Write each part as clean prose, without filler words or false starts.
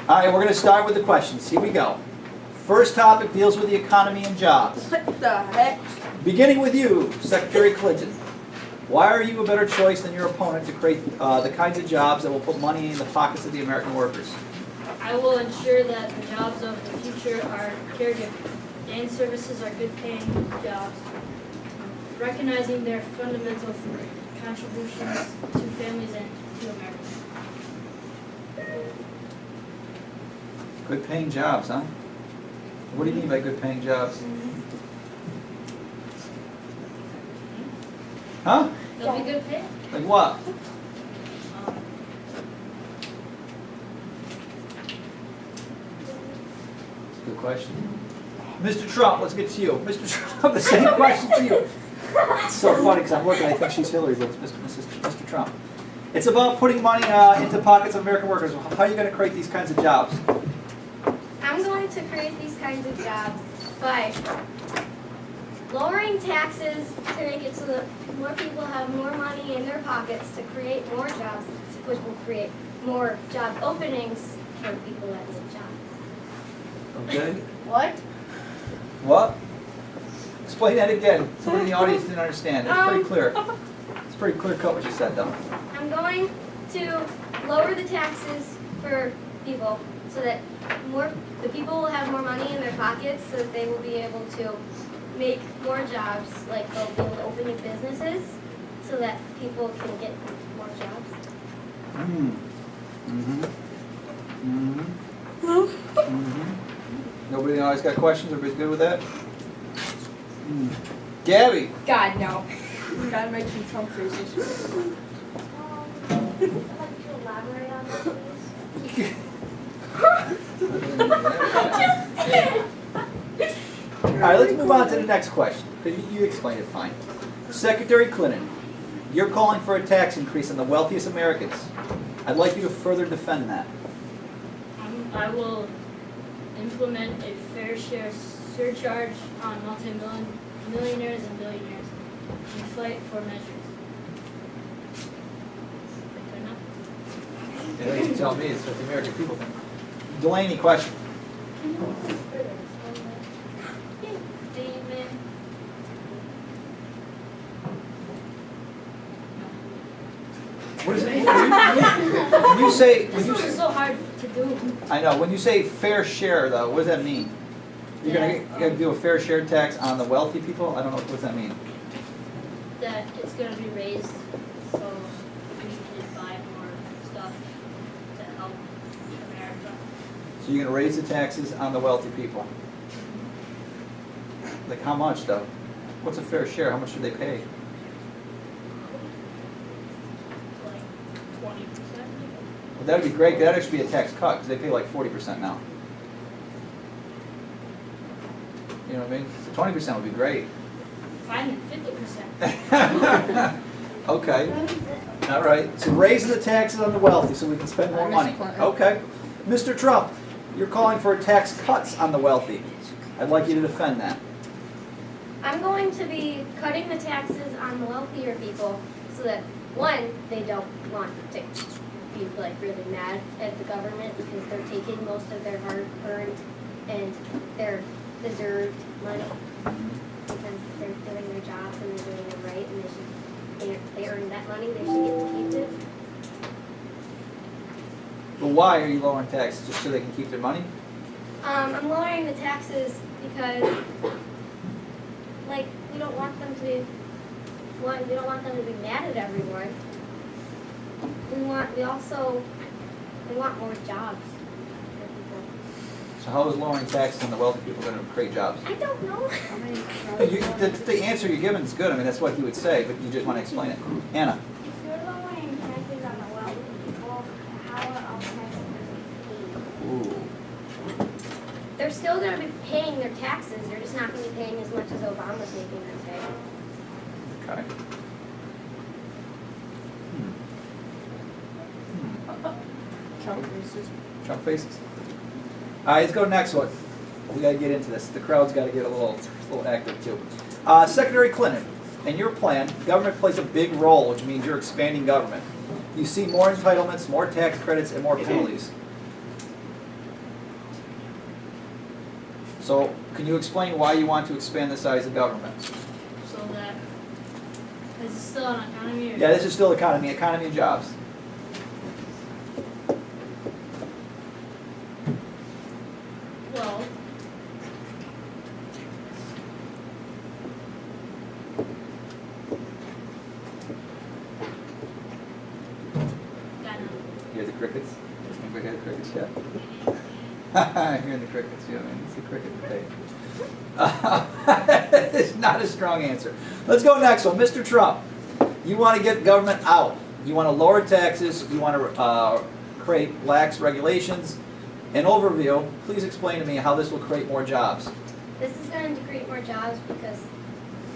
All right, we're going to start with the questions. Here we go. First topic deals with the economy and jobs. What the heck? Beginning with you, Secretary Clinton. Why are you a better choice than your opponent to create the kinds of jobs that will put money in the pockets of the American workers? I will ensure that the jobs of the future are caregiving and services are good paying jobs, recognizing their fundamental contributions to families and to America. Good paying jobs, huh? What do you mean by good paying jobs? Huh? They'll be good pay. Like what? Good question. Mr. Trump, let's get to you. Mr. Trump, the same question to you. It's so funny because I'm looking, I think she's Hillary, but it's Mr. Trump. It's about putting money into pockets of American workers. How are you going to create these kinds of jobs? I'm going to create these kinds of jobs by lowering taxes to make it so that more people have more money in their pockets to create more jobs, which will create more job openings for people that need jobs. Okay. What? What? Explain that again. Somebody in the audience didn't understand. It's pretty clear. It's pretty clear cut what you said, though. I'm going to lower the taxes for people so that the people will have more money in their pockets so that they will be able to make more jobs, like they'll be able to open new businesses so that people can get more jobs. Mm. Mm-hmm. Mm-hmm. Mm-hmm. Nobody in the audience got questions? Everybody's good with that? Mm. Gabby. God, no. You gotta make some Trump faces. I'd like to elaborate on that, please. All right, let's move on to the next question, because you explained it fine. Secretary Clinton, you're calling for a tax increase on the wealthiest Americans. I'd like you to further defend that. I will implement a fair share surcharge on millionaires and billionaires and fight for measures. Good enough? Yeah, you tell me, it's what the American people think. Delaney, question. David. What is it? When you say, This one is so hard to do. I know, when you say fair share, though, what does that mean? You're gonna do a fair share tax on the wealthy people? I don't know, what does that mean? That it's going to be raised so we can buy more stuff to help America. So you're gonna raise the taxes on the wealthy people? Like how much, though? What's a fair share? How much should they pay? Like 20%. Well, that'd be great. That'd actually be a tax cut, because they pay like 40% now. You know what I mean? So 20% would be great. Fine, then 50%. Okay. All right. So raising the taxes on the wealthy so we can spend more money. Okay. Mr. Trump, you're calling for tax cuts on the wealthy. I'd like you to defend that. I'm going to be cutting the taxes on the wealthier people so that, one, they don't want to be like really mad at the government because they're taking most of their hard-earned and their deserved money because they're doing their jobs and they're doing it right and they earned that money, they should get to keep it. But why are you lowering taxes? Just so they can keep their money? I'm lowering the taxes because, like, we don't want them to be mad at everyone. We want more jobs for people. So how is lowering taxes on the wealthy people going to create jobs? I don't know. The answer you're giving is good. I mean, that's what he would say, but you just want to explain it. Anna. If you're lowering taxes on the wealthy people, how are all taxes going to be paid? Ooh. They're still going to be paying their taxes. They're just not going to be paying as much as Obama's making them pay. Okay. Trump faces. Trump faces. All right, let's go to the next one. We got to get into this. The crowd's got to get a little active too. Secretary Clinton, in your plan, government plays a big role, which means you're expanding government. You see more entitlements, more tax credits, and more penalties. So, can you explain why you want to expand the size of government? So that, is it still an economy or? Yeah, this is still economy and jobs. Well. Got it. Hear the crickets? Anybody hear the crickets yet? Hearing the crickets, yeah, I mean, it's a cricket debate. It's not a strong answer. Let's go next one. Mr. Trump, you want to get government out. You want to lower taxes. You want to create lax regulations. An overview, please explain to me how this will create more jobs. This is going to create more jobs because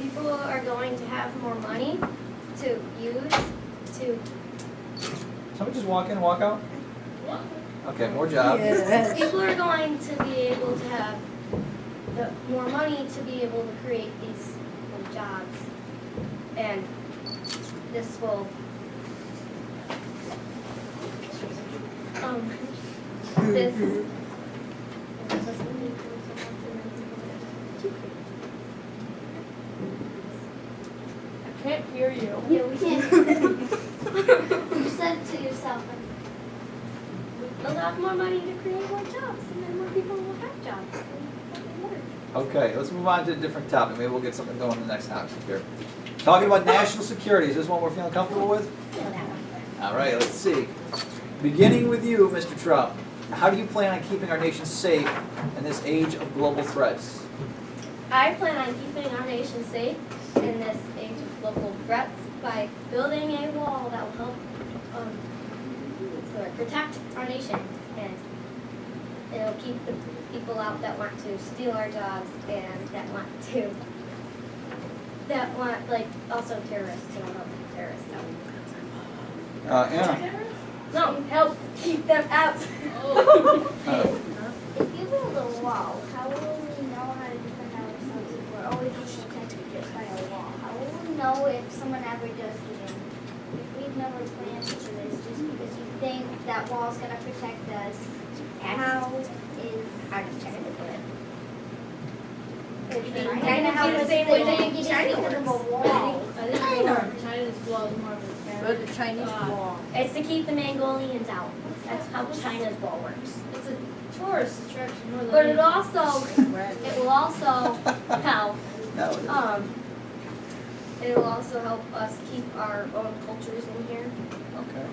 people are going to have more money to use to. Somebody just walk in and walk out? Okay, more jobs. People are going to be able to have more money to be able to create these jobs, and this will. This. I can't hear you. Yeah, we can't. You said to yourself, we'll have more money to create more jobs, and then more people will have jobs. And more. Okay, let's move on to a different topic. Maybe we'll get something going in the next topic here. Talking about national security, is this one we're feeling comfortable with? Yeah, that one. All right, let's see. Beginning with you, Mr. Trump, how do you plan on keeping our nation safe in this age of global threats? I plan on keeping our nation safe in this age of global threats by building a wall that will help protect our nation, and it'll keep the people out that want to steal our jobs and that want like also terrorists to help terrorists out. Anna, No, help keep them out. If you build a wall, how will we know how to defend ourselves if we're always protected just by a wall? How will we know if someone ever does get in? If we've never planned for this, just because you think that wall's gonna protect us, how is I'm just checking to do it. China how the same way they get because of a wall? I think China's wall is more of a Or the Chinese wall. It's to keep the Mongolians out. That's how China's wall works. It's a tourist attraction more than But it anything. also, it will also help, no, it will also help us keep our own cultures in here. okay.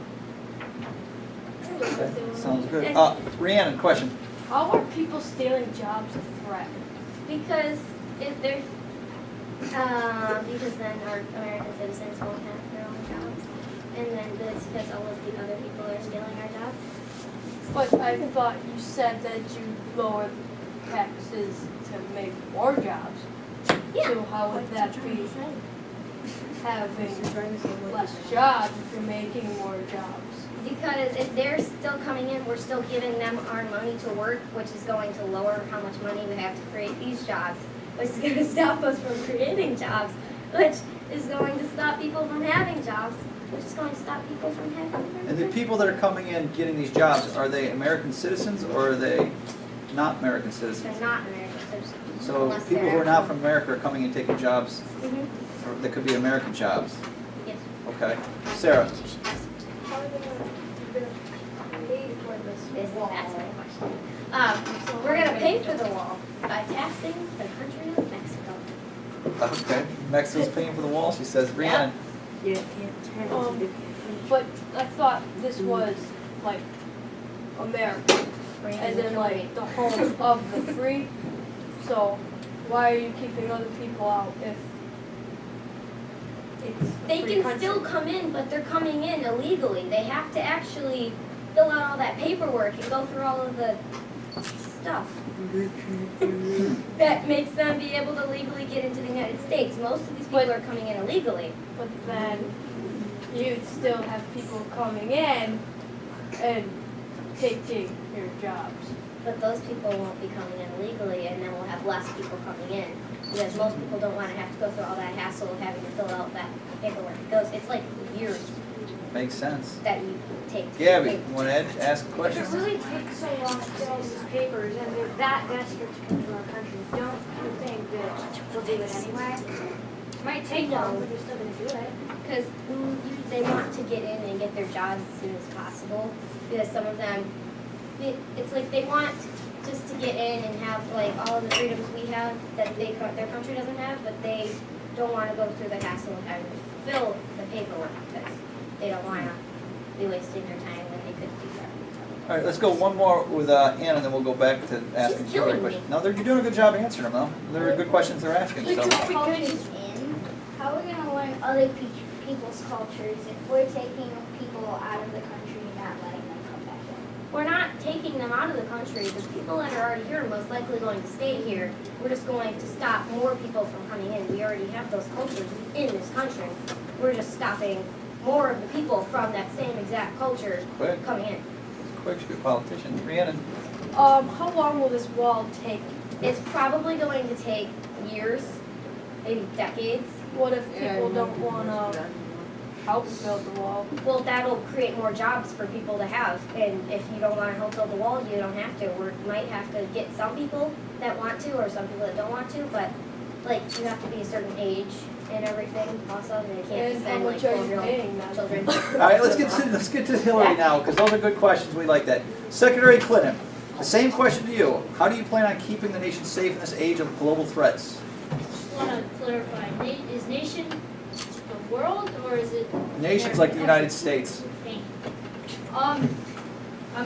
If they wanna- Sounds good. Rhiannon, question. How are people stealing jobs a threat? Because if they're, because then our American citizens won't have their own jobs. And then that's because all of the other people are stealing our jobs. But I thought you said that you lowered taxes to make more jobs. So how would that be having less jobs if you're making more jobs? Because if they're still coming in, we're still giving them our money to work, which is going to lower how much money we have to create these jobs, which is going to stop us from creating jobs, which is going to stop people from having jobs, which is going to stop people from having. And the people that are coming in getting these jobs, are they American citizens or are they not American citizens? They're not American citizens. So unless people they're who are not actually- from America are coming and taking jobs Mhm. that could be American jobs. Yes. Okay. Sarah, How are they gonna pay for this That's wall? my question. We're going to pay for the wall by taxing the country of Mexico. okay. Mexico's paying for the wall, she says. Rhiannon, But I thought this was like America, as in like the home of the free. So why are you keeping other people out if it's a They free can country? still come in, but they're coming in illegally. They have to actually fill out all that paperwork and go through all of the stuff that makes them be able to legally get into the United States. Most of these people are coming in illegally. But then you'd still have people coming in and taking your jobs. But those people won't be coming in illegally, and then we'll have less people coming in. Because most people don't want to have to go through all that hassle of having to fill out that paperwork. It's like years. Makes sense. that you take. to Gabby, take- you want to ask a If question? it really takes so long to get all these papers and they're that desperate to come to our country, don't you think that we'll do it anyway? Might take long, but you're still gonna do it. Because they want to get in and get their jobs as soon as possible. Because some of them, it's like they want just to get in and have like all of the freedoms we have that their country doesn't have, but they don't want to go through the hassle of having to fill the paperwork because they don't want to be wasting their time when they could do that. All right, let's go one more with Anna, and then we'll go back to asking She's Hillary killing me. questions. No, you're doing a good job answering them, though. They're good questions they're asking, so. Cultures in, how are we gonna learn other people's cultures if we're taking people out of the country and not letting them come back in? We're not taking them out of the country. The people that are already here are most likely going to stay here. We're just going to stop more people from coming in. We already have those cultures in this country. We're just stopping more of the people from that same exact culture Quick, coming in. quick, should be a politician. Rhiannon, How long will this wall take? It's probably going to take years, maybe decades. What if people don't wanna help build the wall? Well, that'll create more jobs for people to have. And if you don't want to help build the wall, you don't have to. We might have to get some people that want to or some people that don't want to, but like you have to be a certain age and everything also. And you can't And how send like much are you 12-year-old paying them? children. all right, let's get to Hillary now, because those are good questions. We like that. Secretary Clinton, the same question to you. How do you plan on keeping the nation safe in this age of global threats? Just want to clarify, is nation the world or is it? Nations like the United States. Thank you. I'm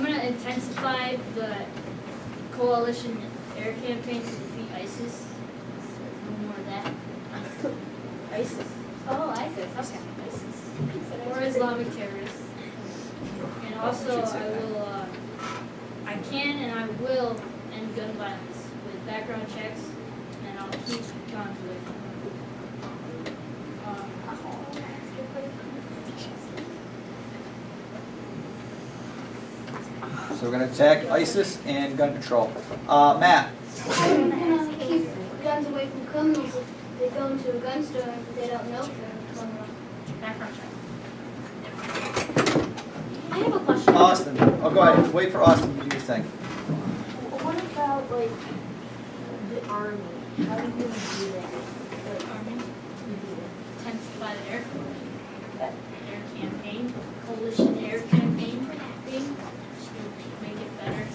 gonna intensify the coalition air campaign to defeat ISIS. No more of that. ISIS. Oh, ISIS. Okay. ISIS. Or Islamic terrorists. And also, I can and I will end gun violence with background checks, and I'll keep guns away from them. So we're going to attack ISIS and gun control. Matt, Keep guns away from criminals if they go into a gun store and they don't know they're a criminal. Background check. I have a question. Austin. Oh, go ahead. Wait for Austin to do your thing. What about like the army? How do you do that? Army, intensify the air campaign, coalition air campaign thing, make it better.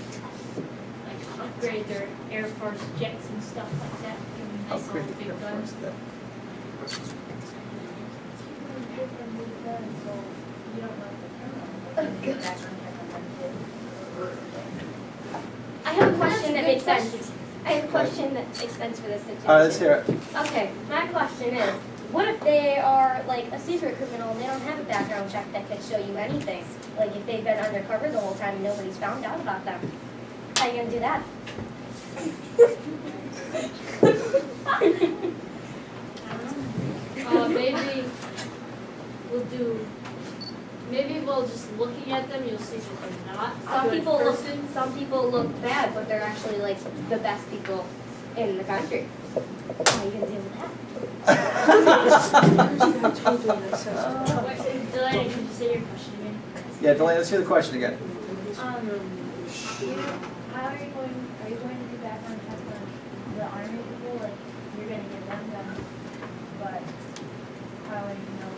Like upgrade their Air Force jets and stuff like that. Give them nice Upgrade little the Air big guns. Force. I have a question that makes sense. I have a question that makes sense for this situation. All right, let's hear it. Okay, my question is, what if they are like a secret criminal and they don't have a background check that could show you anything? Like if they've been undercover the whole time and nobody's found out about them. How you gonna do that? Maybe we'll just looking at them, you'll see that they're not a good person. Some people look bad, but they're actually like the best people in the country. How you gonna deal with that? Wait, Delaney, can you say your question again? Yeah, Delaney, let's hear the question again. How are you going to do background checks on the army people? Like, you're gonna get them done, but how would you know?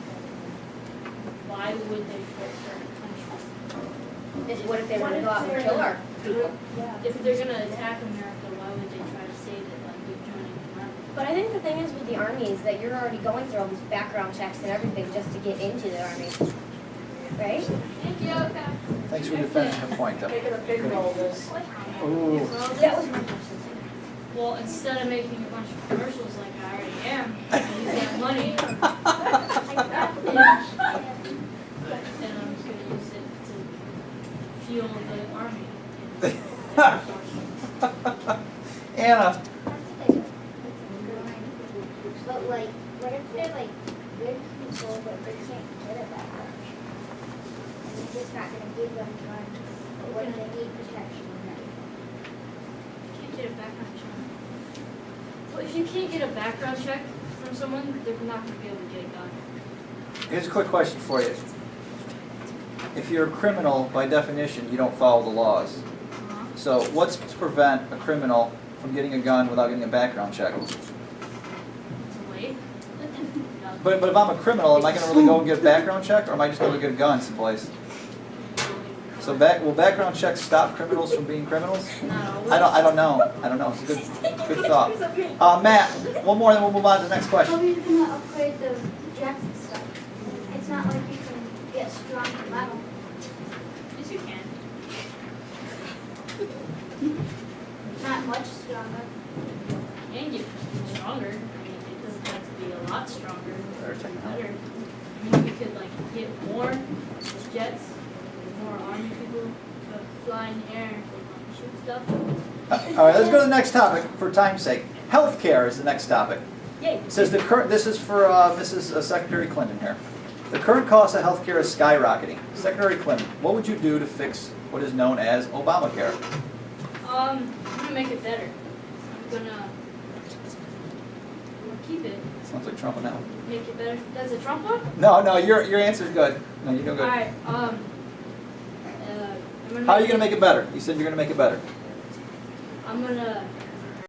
Why would they fight certain countries? Is what if they want to go out and kill our people? Yeah. If they're gonna attack America, why would they try to save it like they're joining the army? But I think the thing is with the army is that you're already going through all these background checks and everything just to get into the army. Right? Thank you. Thanks for defending your point, though. Taking a pig for all this. Ooh. That was my question. Well, instead of making a bunch of commercials like I already am, I use that money and I'm just gonna use it to fuel the army. Anna, But like, what if they're like good people, but they can't get it back? And you're just not gonna give them guns, but what if they need protection and everything? Can't get a background check. Well, if you can't get a background check from someone, they're not gonna be able to get a gun. here's a quick question for you. if you're a criminal, by definition, you don't follow the laws. So what's to prevent a criminal from getting a gun without getting a background check? It's a wait. But if I'm a criminal, am I gonna really go and get a background check, or am I just gonna get a gun someplace? So will background checks stop criminals from being criminals? Not always. I don't know. It's a good thought. Matt, one more, then we'll move on to the next How question. are you gonna upgrade the jacks and stuff? It's not like you can get stronger metal. Yes, you can. Not much stronger. And get stronger. I mean, it doesn't have to be a lot stronger. Better technology. Better. I mean, you could like get more jets, more army people to fly in the air and shoot stuff. All right, let's go to the next topic for time's sake. Healthcare is the next topic. Yay. It says this is for Mrs. Secretary Clinton here. The current cost of healthcare is skyrocketing. Secretary Clinton, what would you do to fix what is known as Obamacare? I'm gonna make it better. I'm gonna keep it. Sounds like Trump now. Make it better. That's a Trump one? No, your answer's good. No, you go good. Alright, I'm How are you gonna make it better? You said you're gonna make it better. I'm gonna